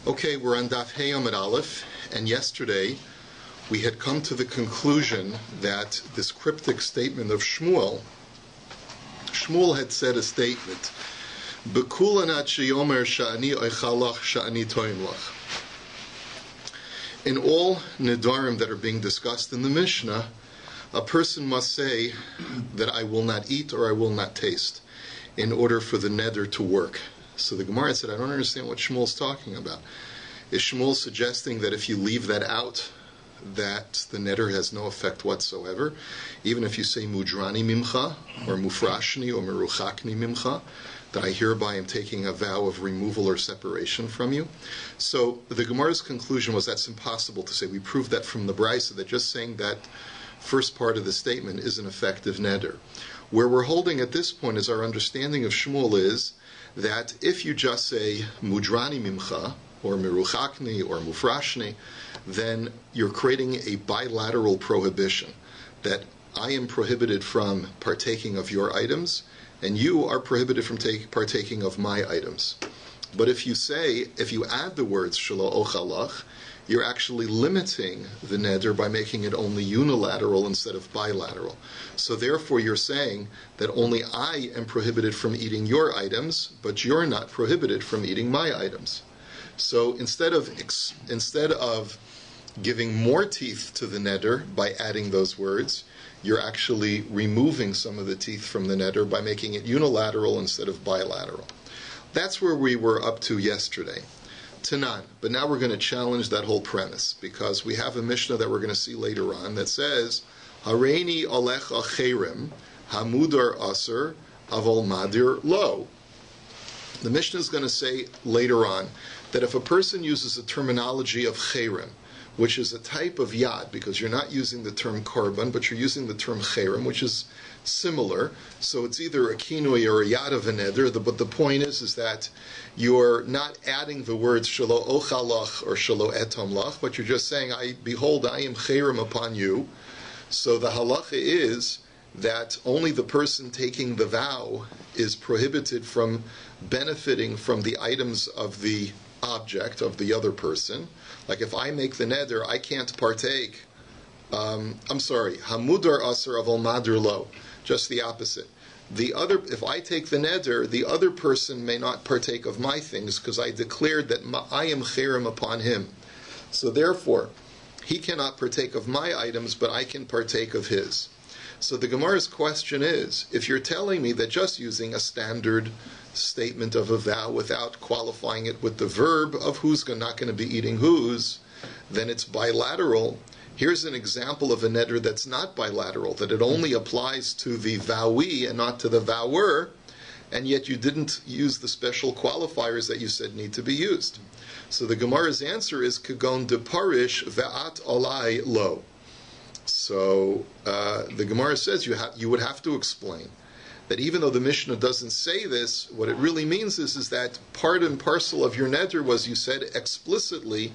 Okay, we're on Daf Hey Amud Aleph, and yesterday we had come to the conclusion that this cryptic statement of Shmuel had said a statement, Bekulanat sheyomer sha'ani oichalach sha'ani toimlach. In all Nedarim that are being discussed in the Mishnah, a person must say that I will not eat or I will not taste in order for the neder to work. So the Gemara said, I don't understand what Shmuel's talking about. Is Shmuel suggesting that if you leave that out, that the neder has no effect whatsoever? Even if you say mudrani mimcha, or mufrashni, or meruchakni mimcha, that I hereby am taking a vow of removal or separation from you? So the Gemara's conclusion was that's impossible to say. We proved that from the Brisa, that just saying that first part of the statement is an effective neder. Where we're holding at this point is our understanding of Shmuel is that if you just say mudrani mimcha, or meruchakni, or mufrashni, then you're creating a bilateral prohibition, that I am prohibited from partaking of your items, and you are prohibited from partaking of my items. But if you add the words shelo ochalach, you're actually limiting the neder by making it only unilateral instead of bilateral. So therefore you're saying that only I am prohibited from eating your items, but you're not prohibited from eating my items. So instead of giving more teeth to the neder by adding those words, you're actually removing some of the teeth from the neder by making it unilateral instead of bilateral. That's where we were up to yesterday. Tanan. But now we're going to challenge that whole premise, because we have a Mishnah that we're going to see later on that says, Hareini alecha cherem, hamudar aser, avol madir lo. The Mishnah is going to say later on that if a person uses the terminology of cherem, which is a type of yad, because you're not using the term korban, but you're using the term cherem, which is similar. So it's either a kinui or a yad of a neder, but the point is that you're not adding the words shelo ochalach or shelo etomlach, but you're just saying, behold, I am cherem upon you. So the halacha is that only the person taking the vow is prohibited from benefiting from the items of the object of the other person. Like if I make the neder, I can't partake. Hamudar aser avol madir lo. Just the opposite. If I take the neder, the other person may not partake of my things because I declared that I am cherem upon him. So therefore, he cannot partake of my items, but I can partake of his. So the Gemara's question is, if you're telling me that just using a standard statement of a vow without qualifying it with the verb of who's not going to be eating whose, then it's bilateral. Here's an example of a neder that's not bilateral, that it only applies to the vowee and not to the vower, and yet you didn't use the special qualifiers that you said need to be used. So the Gemara's answer is kagon de parish ve'at olai lo. So the Gemara says you would have to explain that even though the Mishnah doesn't say this, what it really means is that part and parcel of your neder was you said explicitly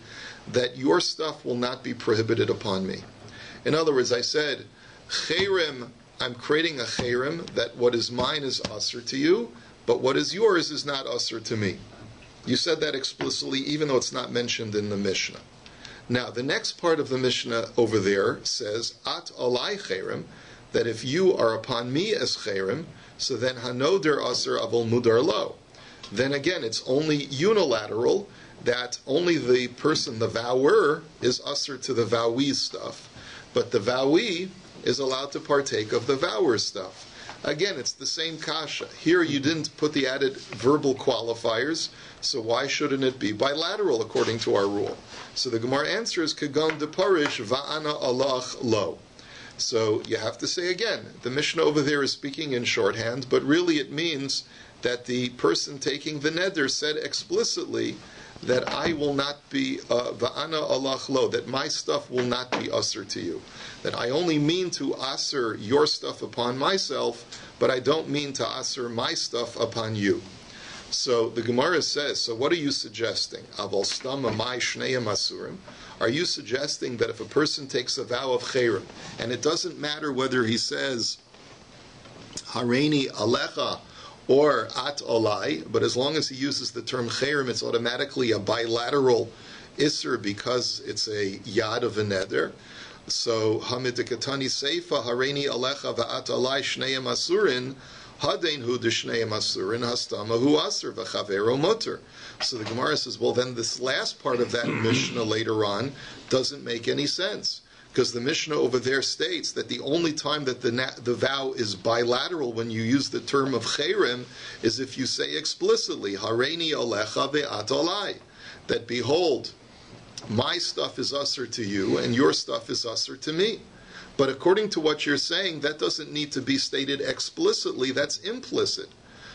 that your stuff will not be prohibited upon me. In other words, I said, cherem, I'm creating a cherem, that what is mine is usher to you, but what is yours is not usher to me. You said that explicitly, even though it's not mentioned in the Mishnah. Now, the next part of the Mishnah over there says, at alai cherem, that if you are upon me as cherem, so then hanoder aser avol mudar lo. Then again, it's only unilateral, that only the person, the vower, is aser to the vowee's stuff, but the vowee is allowed to partake of the vower's stuff. Again, it's the same kasha. Here you didn't put the added verbal qualifiers, so why shouldn't it be bilateral according to our rule? So the Gemara answer is kagon de parish va'ana alach lo. So you have to say again, the Mishnah over there is speaking in shorthand, but really it means that the person taking the neder said explicitly that I will not be va'ana alach lo, that my stuff will not be usher to you. That I only mean to usher your stuff upon myself, but I don't mean to usher my stuff upon you. So the Gemara says, so what are you suggesting? Aval stama mai shneim asurim. Are you suggesting that if a person takes a vow of cherem, and it doesn't matter whether he says Hareini alecha or at olai, but as long as he uses the term chayrim, it's automatically a bilateral isser because it's a yad of a neder. So hamidikatani seifa hareini alecha va'at olai shneim asurin hadein hu d'shneim asurin hastama hu aser v'chavero muter. So the Gemara says, well, then this last part of that Mishnah later on doesn't make any sense. Because the Mishnah over there states that the only time that the vow is bilateral when you use the term of chayrim is if you say explicitly, Hareini olecha ve'at olai, that behold, my stuff is usher to you and your stuff is usher to me. But according to what you're saying, that doesn't need to be stated explicitly, that's implicit.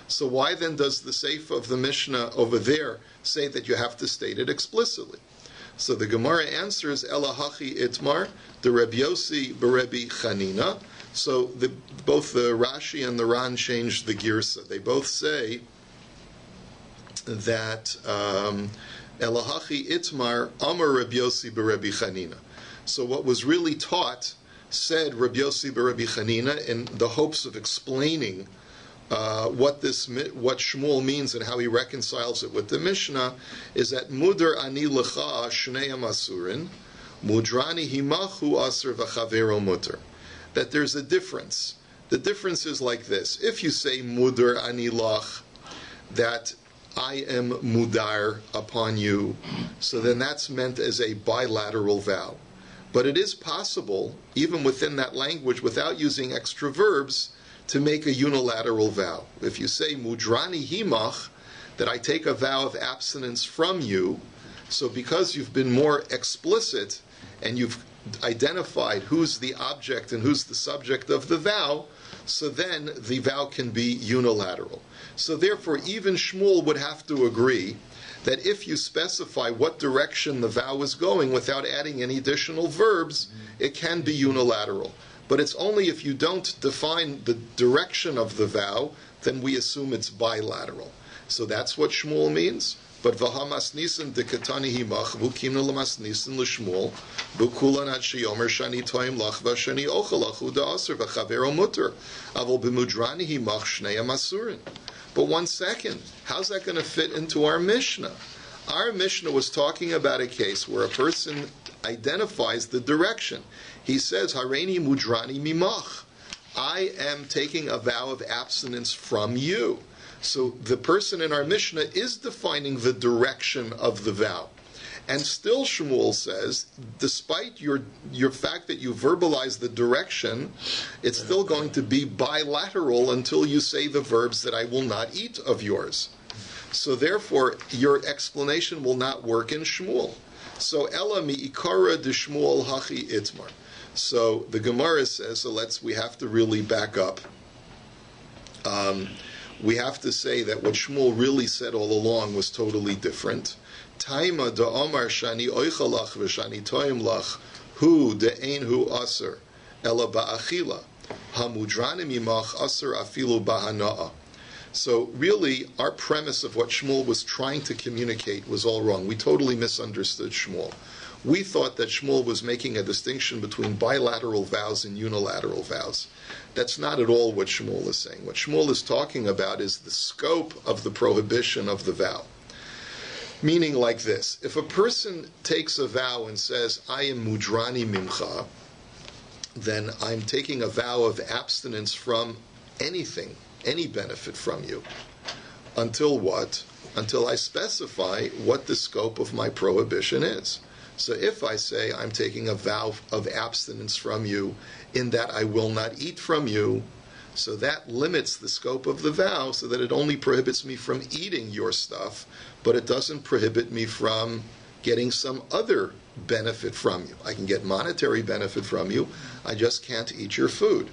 So why then does the Seif of the Mishnah over there say that you have to state it explicitly? So the Gemara answers, Elahachi itmar, the Rabbi Yossi b'Rebbi Chanina. So both the Rashi and the Ran changed the girsa. They both say that Elahachi itmar, Amar Rabbi Yossi b'Rebbi Chanina. So what was really taught, said Rabbi Yossi b'Rebbi Chanina, in the hopes of explaining what Shmuel means and how he reconciles it with the Mishnah, is that Mudar ani lecha shneim asurin, mudrani himachu aser v'chavero muter. That there's a difference. The difference is like this. If you say Mudar ani lach, that I am mudar upon you, so then that's meant as a bilateral vow. But it is possible, even within that language, without using extra verbs, to make a unilateral vow. If you say mudrani himach, that I take a vow of abstinence from you, so because you've been more explicit and you've identified who's the object and who's the subject of the vow, so then the vow can be unilateral. So therefore, even Shmuel would have to agree that if you specify what direction the vow is going without adding any additional verbs, it can be unilateral. But it's only if you don't define the direction of the vow, then we assume it's bilateral. So that's what Shmuel means. But v'hamas nisan dekatani himach v'ukimna l'mas nisan l'shmuel v'kulan ad sheyomer shani toim lach v'shani ochalach u'da'aser v'chavero muter avol b'mudrani himach shnei amasurin. But 1 second, how's that going to fit into our Mishnah? Our Mishnah was talking about a case where a person identifies the direction. He says, Hareini mudrani mimach. I am taking a vow of abstinence from you. So the person in our Mishnah is defining the direction of the vow. And still Shmuel says, despite your fact that you verbalize the direction, it's still going to be bilateral until you say the verbs that I will not eat of yours. So therefore, your explanation will not work in Shmuel. So Ela mi ikara de Shmuel hachi itmar. So the Gemara says, so we have to really back up. We have to say that what Shmuel really said all along was totally different. Taima da Omar shani oichalach v'shani toim lach hu de'ein hu aser ela ba'achila hamudranim imach aser afilu ba'hana'a. So really, our premise of what Shmuel was trying to communicate was all wrong. We totally misunderstood Shmuel. We thought that Shmuel was making a distinction between bilateral vows and unilateral vows. That's not at all what Shmuel is saying. What Shmuel is talking about is the scope of the prohibition of the vow. Meaning like this: if a person takes a vow and says, I am mudrani mimcha, then I'm taking a vow of abstinence from anything, any benefit from you. Until what? Until I specify what the scope of my prohibition is. So if I say I'm taking a vow of abstinence from you in that I will not eat from you, so that limits the scope of the vow so that it only prohibits me from eating your stuff, but it doesn't prohibit me from getting some other benefit from you. I can get monetary benefit from you, I just can't eat your food.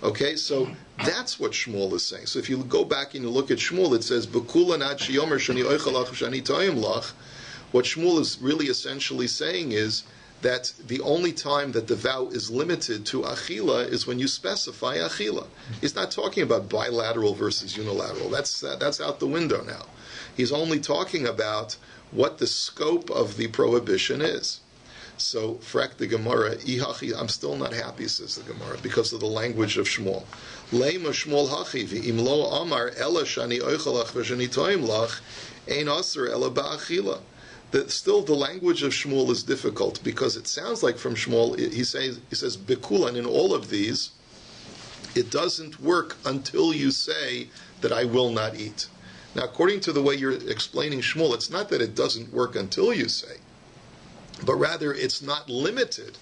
Okay, so that's what Shmuel is saying. So if you go back and you look at Shmuel, it says, B'kulan ad sheyomer shani oichalach shani toim lach. What Shmuel is really essentially saying is that the only time that the vow is limited to achila is when you specify achila. He's not talking about bilateral versus unilateral. That's out the window now. He's only talking about what the scope of the prohibition is. So, frak the Gemara, Ihachi, I'm still not happy, says the Gemara, because of the language of Shmuel. Leima Shmuel hachi v'im lo amar ela shani oichalach v'shani toim lach ein aser ela ba'achila. Still, the language of Shmuel is difficult, because it sounds like from Shmuel, he says Bekulan, in all of these, it doesn't work until you say that I will not eat. Now, according to the way you're explaining Shmuel, it's not that it doesn't work until you say, but rather it's not limited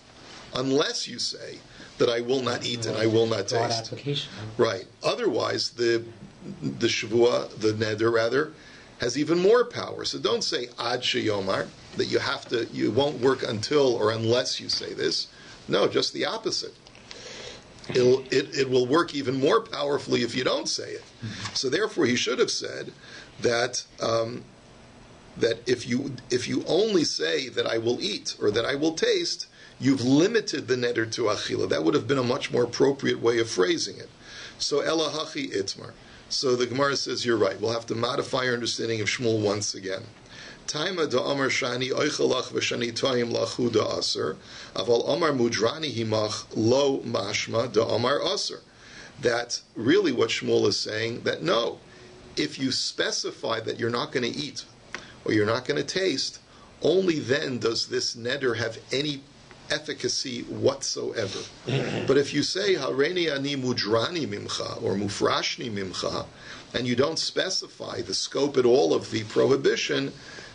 unless you say that I will not eat and I will not taste. Right. Otherwise, the Shavua, the Neder rather, has even more power. So don't say Ad Sheyomar, that you won't work until or unless you say this. No, just the opposite. It will work even more powerfully if you don't say it. So therefore, he should have said that that if you only say that I will eat or that I will taste, you've limited the neder to achila. That would have been a much more appropriate way of phrasing it. So ela hachi itmar. So the Gemara says you're right. We'll have to modify our understanding of Shmuel once again. Taima da Amar Shani Oichalach v'Shani Toim Lachu da Aser, Aval Amar Mudrani Himach Lo Mashma da Amar Aser. That really what Shmuel is saying, that no, if you specify that you're not going to eat or you're not going to taste, only then does this neder have any efficacy whatsoever. But if you say Hareini ani mudrani mimcha or mufrashni mimcha, and you don't specify the scope at all of the prohibition,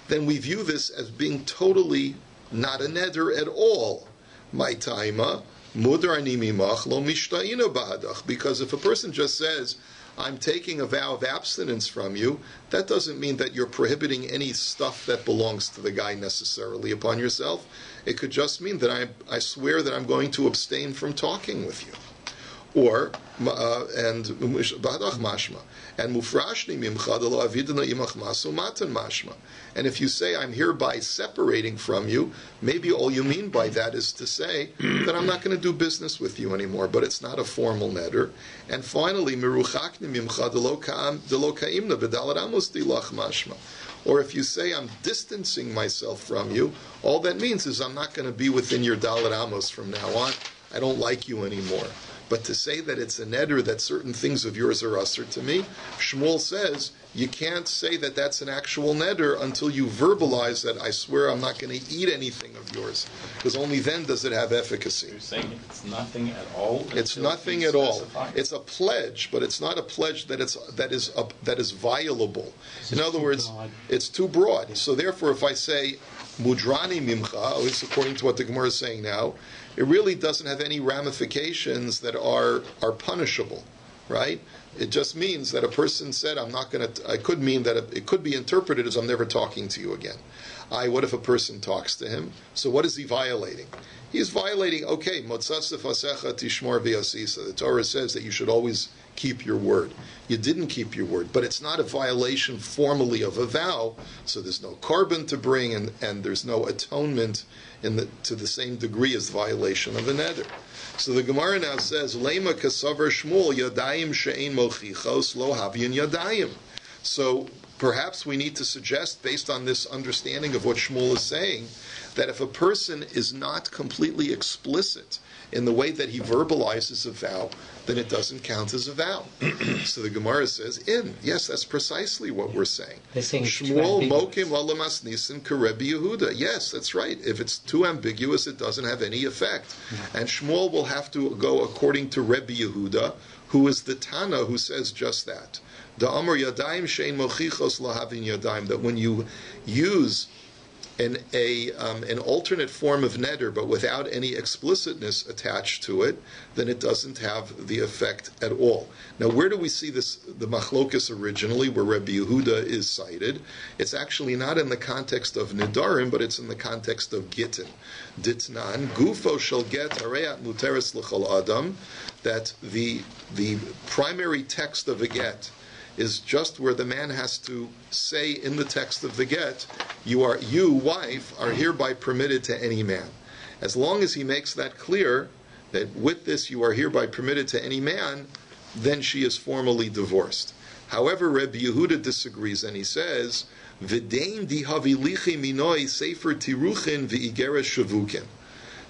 then we view this as being totally not a neder at all. My taima mudrani mimach lo mishta'ina ba'adach. Because if a person just says, I'm taking a vow of abstinence from you, that doesn't mean that you're prohibiting any stuff that belongs to the guy necessarily upon yourself. It could just mean that I swear that I'm going to abstain from talking with you. Or, and mashma. And mufrashni mimcha de lo avidna imach masu matan mashma. And if you say, I'm hereby separating from you, maybe all you mean by that is to say that I'm not going to do business with you anymore, but it's not a formal neder. And finally, miruchakni mimcha de lo ka'imna v'dalat amos dilach mashma. Or if you say, I'm distancing myself from you, all that means is I'm not going to be within your dalat amos from now on. I don't like you anymore. But to say that it's a neder, that certain things of yours are usher to me, Shmuel says you can't say that that's an actual neder until you verbalize that I swear I'm not going to eat anything of yours, because only then does it have efficacy. You're saying it's nothing at all? It's nothing at all. It's a pledge, but it's not a pledge that is violable. In other words, it's too broad. So therefore, if I say mudrani mimcha, at least according to what the Gemara is saying now, it really doesn't have any ramifications that are punishable, right? It just means that a person said, I'm not going to, it could mean that it could be interpreted as I'm never talking to you again. What if a person talks to him? So what is he violating? He's violating, okay, motzasef asecha tishmor v'yasisa. The Torah says that you should always keep your word. You didn't keep your word, but it's not a violation formally of a vow, so there's no korban to bring, and there's no atonement to the same degree as the violation of a neder. So the Gemara now says, Lema kasavar Shmuel yadayim she'ein mochichos lo havyin yadayim. So perhaps we need to suggest, based on this understanding of what Shmuel is saying, that if a person is not completely explicit in the way that he verbalizes a vow, then it doesn't count as a vow. So the Gemara says, yes, that's precisely what we're saying. Shmuel mokim lalamas nisan karebi Yehuda. Yes, that's right. If it's too ambiguous, it doesn't have any effect. And Shmuel will have to go according to Rabbi Yehuda, who is the Tana who says just that. Da amar yadayim shein mochichos lahavin yadayim, that when you use an alternate form of neder, but without any explicitness attached to it, then it doesn't have the effect at all. Now, where do we see this, the machlokas originally, where Rabbi Yehuda is cited? It's actually not in the context of Nedarim, but it's in the context of Gittin. Ditnan, gufo shel get hareat muteres l'chol adam, that the primary text of a get is just where the man has to say in the text of the get, you, wife, are hereby permitted to any man. As long as he makes that clear, that with this you are hereby permitted to any man, then she is formally divorced. However, Rabbi Yehuda disagrees, and he says, V'dein di havilichi minoi sefer tiruchin v'igeres shavukin.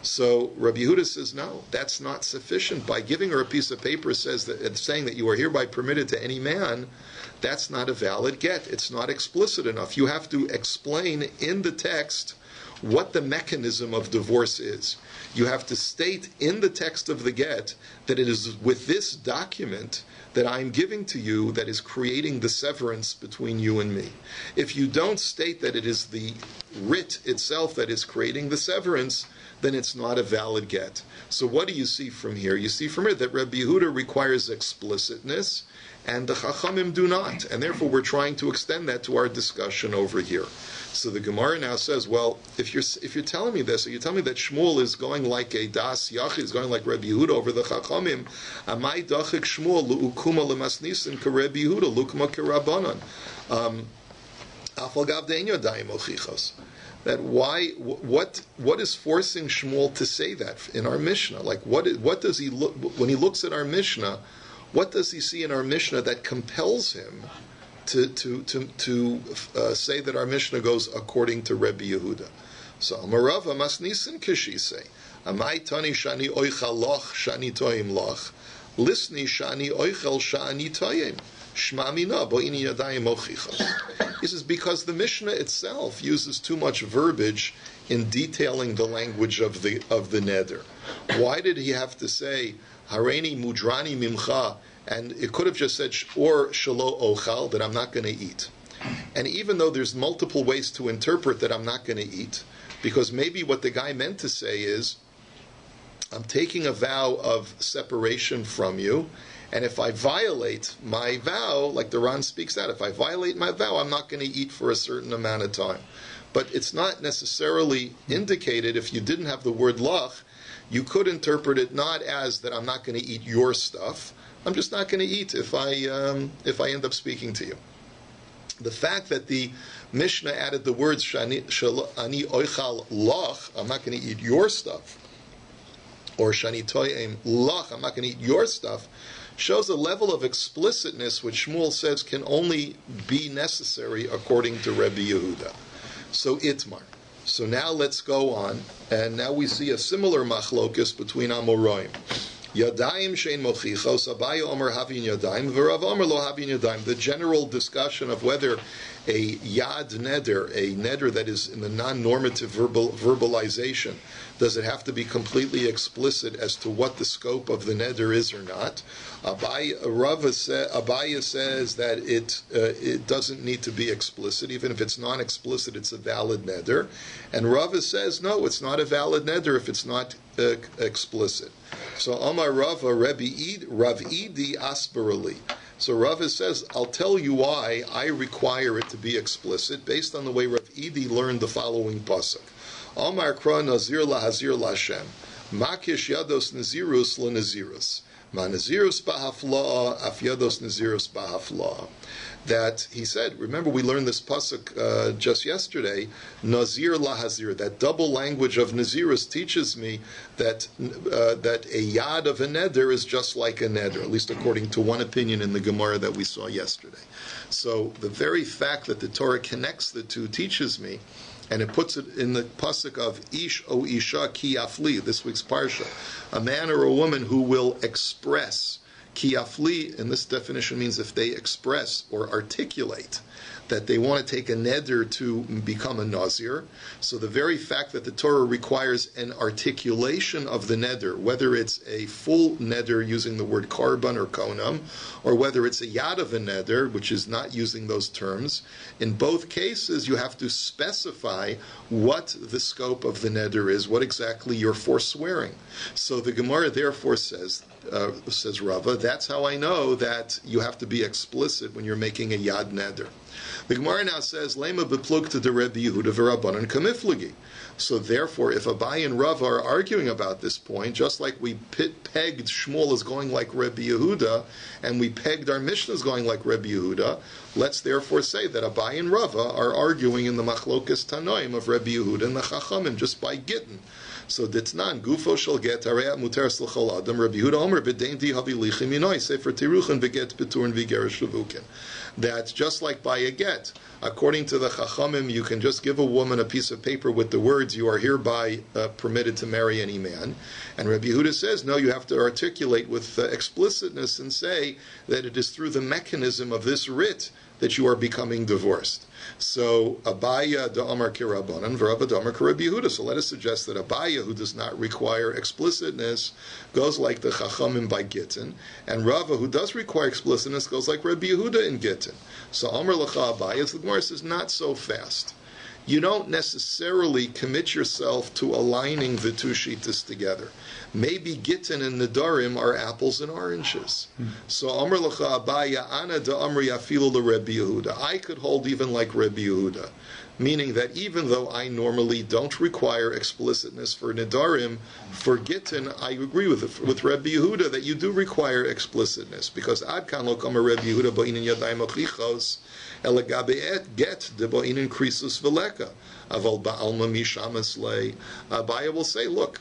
So Rabbi Yehuda says, no, that's not sufficient. By giving her a piece of paper saying that you are hereby permitted to any man, that's not a valid get. It's not explicit enough. You have to explain in the text what the mechanism of divorce is. You have to state in the text of the get that it is with this document that I'm giving to you that is creating the severance between you and me. If you don't state that it is the writ itself that is creating the severance, then it's not a valid get. So what do you see from here? You see from here that Rabbi Yehuda requires explicitness, and the Chachamim do not. And therefore we're trying to extend that to our discussion over here. So the Gemara now says, well, if you're telling me this, or you tell me that Shmuel is going like a Das Yachid, is going like Rabbi Yehuda over the Chachamim, Amai Dachik Shmuel Lu'ukuma Lemasnisin Ka Rabbi Yehuda Lukma Kerabanan. Afal Gav Dein Yodayim Ochichos. That what is forcing Shmuel to say that in our Mishnah? Like what does he look when he looks at our Mishnah? What does he see in our Mishnah that compels him to say that our Mishnah goes according to Rabbi Yehuda? So Amarava Masnisin Kishise Amai Tani Shani Oichal Loch Shani Toim Loch Lisni Shani Oichel Shani Toim. He says because the Mishnah itself uses too much verbiage in detailing the language of the neder. Why did he have to say Hareini Mudrani Mimcha? And it could have just said or Shalo Ochal, that I'm not going to eat. And even though there's multiple ways to interpret that I'm not going to eat, because maybe what the guy meant to say is I'm taking a vow of separation from you. And if I violate my vow, like the Ran speaks out, if I violate my vow, I'm not going to eat for a certain amount of time. But it's not necessarily indicated, if you didn't have the word lach, you could interpret it not as that I'm not going to eat your stuff. I'm just not going to eat if I end up speaking to you. The fact that the Mishnah added the words Shani oichal lach, I'm not going to eat your stuff, or Shani toyim lach, I'm not going to eat your stuff, shows a level of explicitness which Shmuel says can only be necessary according to Rabbi Yehuda. So Itmar. So now let's go on, and now we see a similar machlokus between Amoraim. Yadayim shein mochichos, Abaye Omer havin yadayim, v'Rav Omer lo havin yadayim. The general discussion of whether a yad neder, a neder that is in the non-normative verbalization, does it have to be completely explicit as to what the scope of the neder is or not? Abaye says that it doesn't need to be explicit. Even if it's non-explicit, it's a valid neder. And Rava says, no, it's not a valid neder if it's not explicit. So Amar Rava, Rav Idi Asperali. So Rava says, I'll tell you why I require it to be explicit, based on the way Rav Idi learned the following pasuk. Amar Kra Nazir LaHazir LaShem, Makish Yados Nazirus LaNazirus, Ma Nazirus Bahafla, Af Yados Nazirus Bahafla. That he said, remember we learned this pasuk just yesterday, Nazir LaHazir, that double language of Nazirus teaches me that a yad of a neder is just like a neder, at least according to one opinion in the Gemara that we saw yesterday. So the very fact that the Torah connects the two teaches me, and it puts it in the pasuk of Ish o Isha ki afli, this week's parsha, a man or a woman who will express. Ki afli, in this definition, means if they express or articulate that they want to take a neder to become a nazir. So the very fact that the Torah requires an articulation of the neder, whether it's a full neder using the word karban or konam, or whether it's a yad of a neder, which is not using those terms, in both cases you have to specify what the scope of the neder is, what exactly you're forswearing. So the Gemara therefore says Rava, that's how I know that you have to be explicit when you're making a yad neder. The Gemara now says, Lema beplugta de Rabbi Yehuda v'Rabbanan kamiflugi. So therefore, if Abaye and Rav are arguing about this point, just like we pegged Shmuel as going like Rabbi Yehuda, and we pegged our Mishnah as going like Rabbi Yehuda, let's therefore say that Abaye and Rava are arguing in the machlokas tanoim of Rabbi Yehuda and the Chachamim just by gittin. So ditnan gufo shel get harei muter l'chol adam. Rabbi Yehuda Omer b'dein di havi lichim minoi sefer tiruchin v'get beturin v'gerish shavukin. That just like by a get. According to the Chachamim, you can just give a woman a piece of paper with the words, you are hereby permitted to marry any man. And Rabbi Yehuda says, no, you have to articulate with explicitness and say that it is through the mechanism of this writ that you are becoming divorced. So Abaya da'amar kirabanan, v'Rava da'amar k'Rabbi Yehuda. So let us suggest that Abaya, who does not require explicitness, goes like the Chachamim by Gittin, and Rava, who does require explicitness, goes like Rabbi Yehuda in Gittin. So Amar Lacha Abaya, the Gemara says, not so fast. You don't necessarily commit yourself to aligning the two shittas together. Maybe Gittin and Nedarim are apples and oranges. So Amar Lacha Abaya, Ana da Amri Afilu Rebbe Yehuda. I could hold even like Rebbe Yehuda, meaning that even though I normally don't require explicitness for Nedarim, for Gittin, I agree with Rebbe Yehuda that you do require explicitness, because Ad kan lo kama Rebbe Yehuda ba'inin yadayim ochichos elagabe et get de ba'inin krisus veleka aval ba'alma mishamas lei. Abaya will say, look,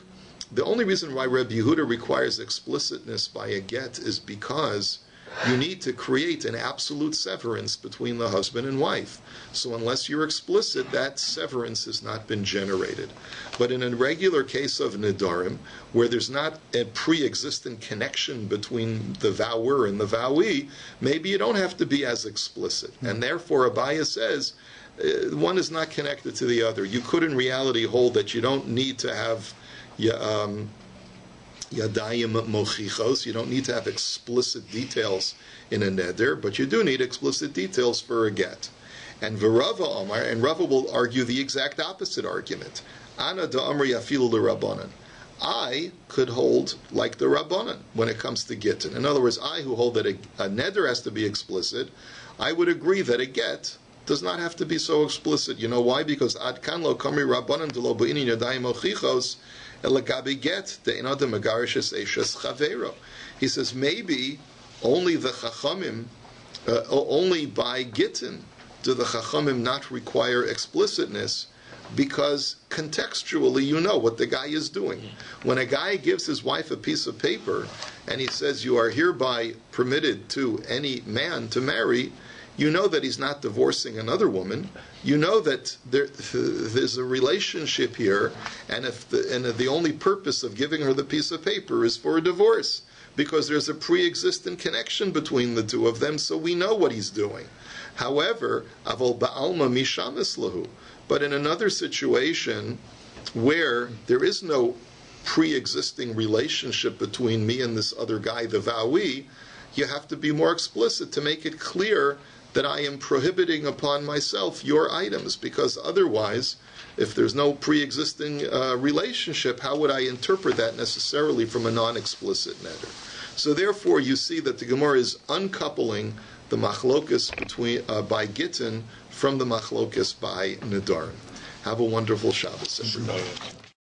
the only reason why Rabbi Yehuda requires explicitness by a get is because you need to create an absolute severance between the husband and wife. So unless you're explicit, that severance has not been generated. But in a regular case of Nedarim, where there's not a pre-existent connection between the vower and the vowee, maybe you don't have to be as explicit. And therefore, Abaya says, one is not connected to the other. You could in reality hold that you don't need to have yadayim mochichos. You don't need to have explicit details in a neder, but you do need explicit details for a get. And Rava Omar, and Rava will argue the exact opposite argument. Ana da Amri afilu l'Rabbanan. I could hold like the Rabbanan when it comes to gittin. In other words, I who hold that a neder has to be explicit, I would agree that a get does not have to be so explicit. You know why? Because ad kan lo kamri Rabbanan de lo ba'inin yadayim mochichos. He says maybe only the Chachamim, only by Gittin do the Chachamim not require explicitness, because contextually you know what the guy is doing. When a guy gives his wife a piece of paper and he says you are hereby permitted to any man to marry, you know that he's not divorcing another woman. You know that there's a relationship here, and the only purpose of giving her the piece of paper is for a divorce, because there's a pre-existent connection between the two of them, so we know what he's doing. However, avol ba'alma mishamis lahu. But in another situation where there is no pre-existing relationship between me and this other guy, the vowee, you have to be more explicit to make it clear that I am prohibiting upon myself your items, because otherwise, if there's no pre-existing relationship, how would I interpret that necessarily from a non-explicit neder? So therefore, you see that the Gemara is uncoupling the machlokas between by Gittin from the machlokas by Nedarim. Have a wonderful Shabbos, everybody.